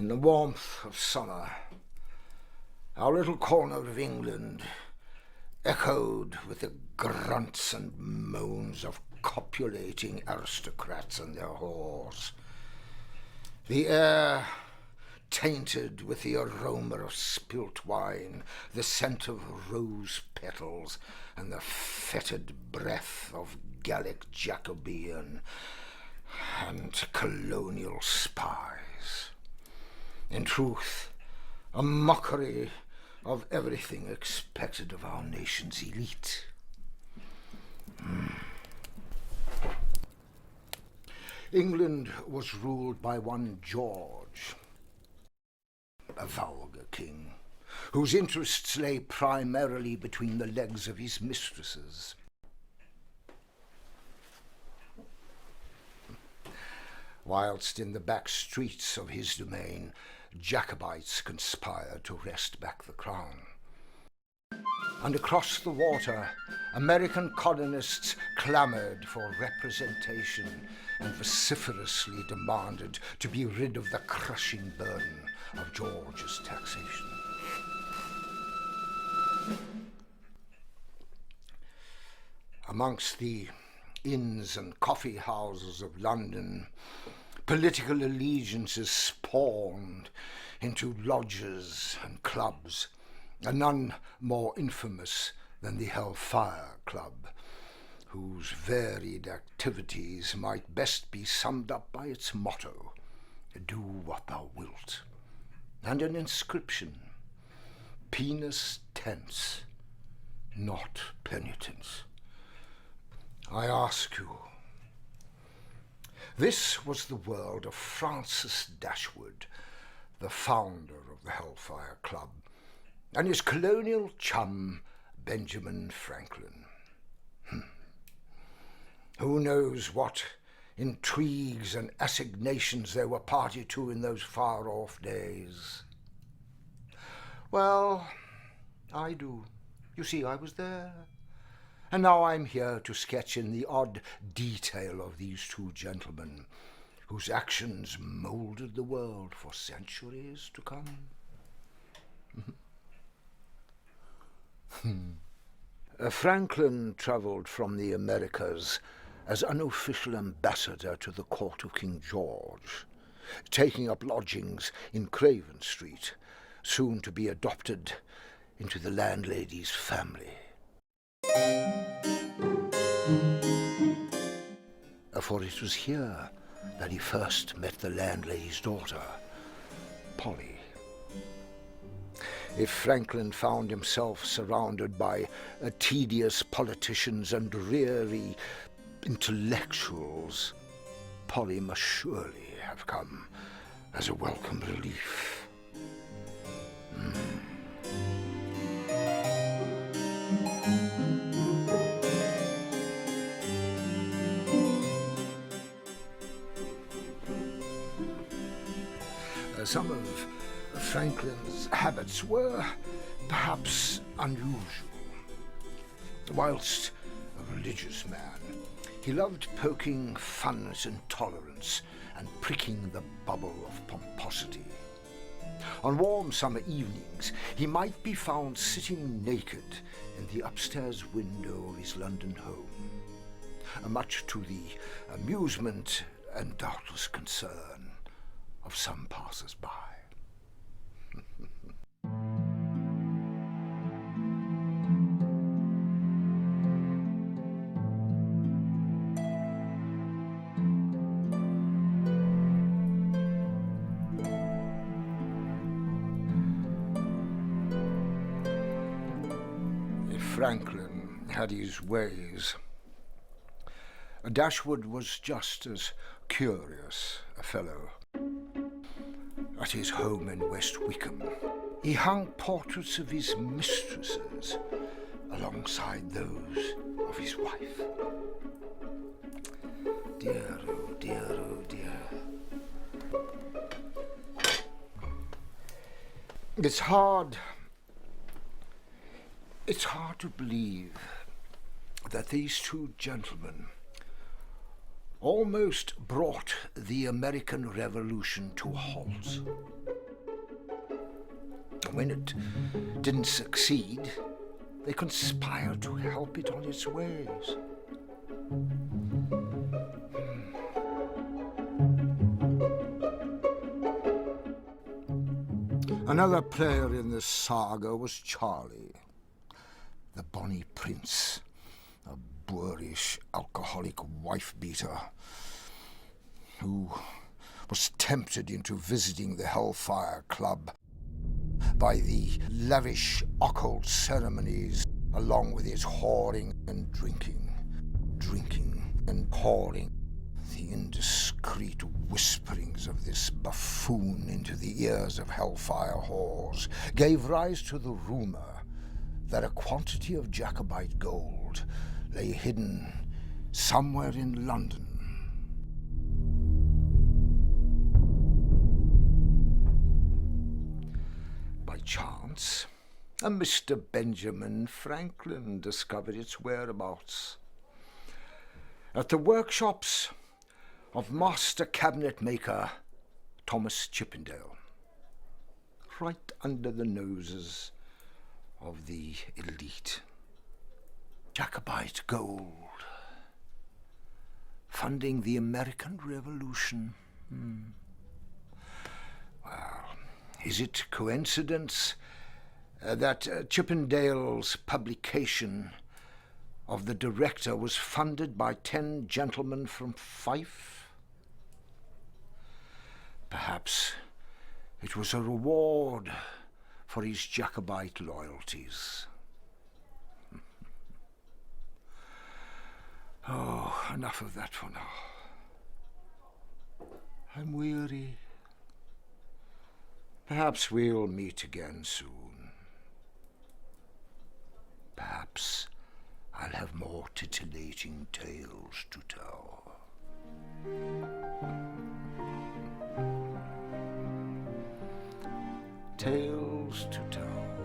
In the warmth of summer, our little corner of England echoed with the grunts and moans of copulating aristocrats and their whores. The air tainted with the aroma of spilt wine, the scent of rose petals, and the fetid breath of Gallic Jacobean and colonial spies. In truth, a mockery of everything expected of our nation's elite. England was ruled by one George, a vulgar king, whose interests lay primarily between the legs of his mistresses. Whilst in the back streets of his domain, Jacobites conspired to wrest back the crown. And across the water, American colonists clamoured for representation and vociferously demanded to be rid of the crushing burden of George's taxation. Amongst the inns and coffee houses of London, political allegiances spawned into lodges and clubs, and none more infamous than the Hellfire Club, whose varied activities might best be summed up by its motto, "Do what thou wilt," and an inscription, "Penus tense, not penitence." I ask you, this was the world of Francis Dashwood, the founder of the Hellfire Club, and his colonial chum, Benjamin Franklin. Who knows what intrigues and assignations they were party to in those far-off days? Well, I do. You see, I was there. And now I'm here to sketch in the odd detail of these two gentlemen, whose actions moulded the world for centuries to come. Franklin travelled from the Americas as unofficial ambassador to the court of King George, taking up lodgings in Craven Street, soon to be adopted into the landlady's family. For it was here that he first met the landlady's daughter, Polly. If Franklin found himself surrounded by tedious politicians and dreary intellectuals, Polly must surely have come as a welcome relief. Some of Franklin's habits were perhaps unusual. Whilst a religious man, he loved poking fun at intolerance and pricking the bubble of pomposity. On warm summer evenings, he might be found sitting naked in the upstairs window of his London home, much to the amusement and doubtless concern of some passers-by. If Franklin had his ways, Dashwood was just as curious a fellow. At his home in West Wickham, he hung portraits of his mistresses alongside those of his wife. Dear, oh dear, oh dear. It's hard to believe that these two gentlemen almost brought the American Revolution to a halt. When it didn't succeed, they conspired to help it on its ways. Another player in this saga was Charlie, the bonny prince, a boorish, alcoholic wife-beater who was tempted into visiting the Hellfire Club by the lavish occult ceremonies, along with his whoring and drinking and whoring. The indiscreet whisperings of this buffoon into the ears of Hellfire whores gave rise to the rumour that a quantity of Jacobite gold lay hidden somewhere in London. By chance, a Mr. Benjamin Franklin discovered its whereabouts at the workshops of master cabinet maker Thomas Chippendale, right under the noses of the elite. Jacobite gold, funding the American Revolution. Well, is it coincidence that Chippendale's publication of the Director was funded by 10 gentlemen from Fife? Perhaps it was a reward for his Jacobite loyalties. Oh, enough of that for now. I'm weary. Perhaps we'll meet again soon. Perhaps I'll have more titillating tales to tell. Tales to tell.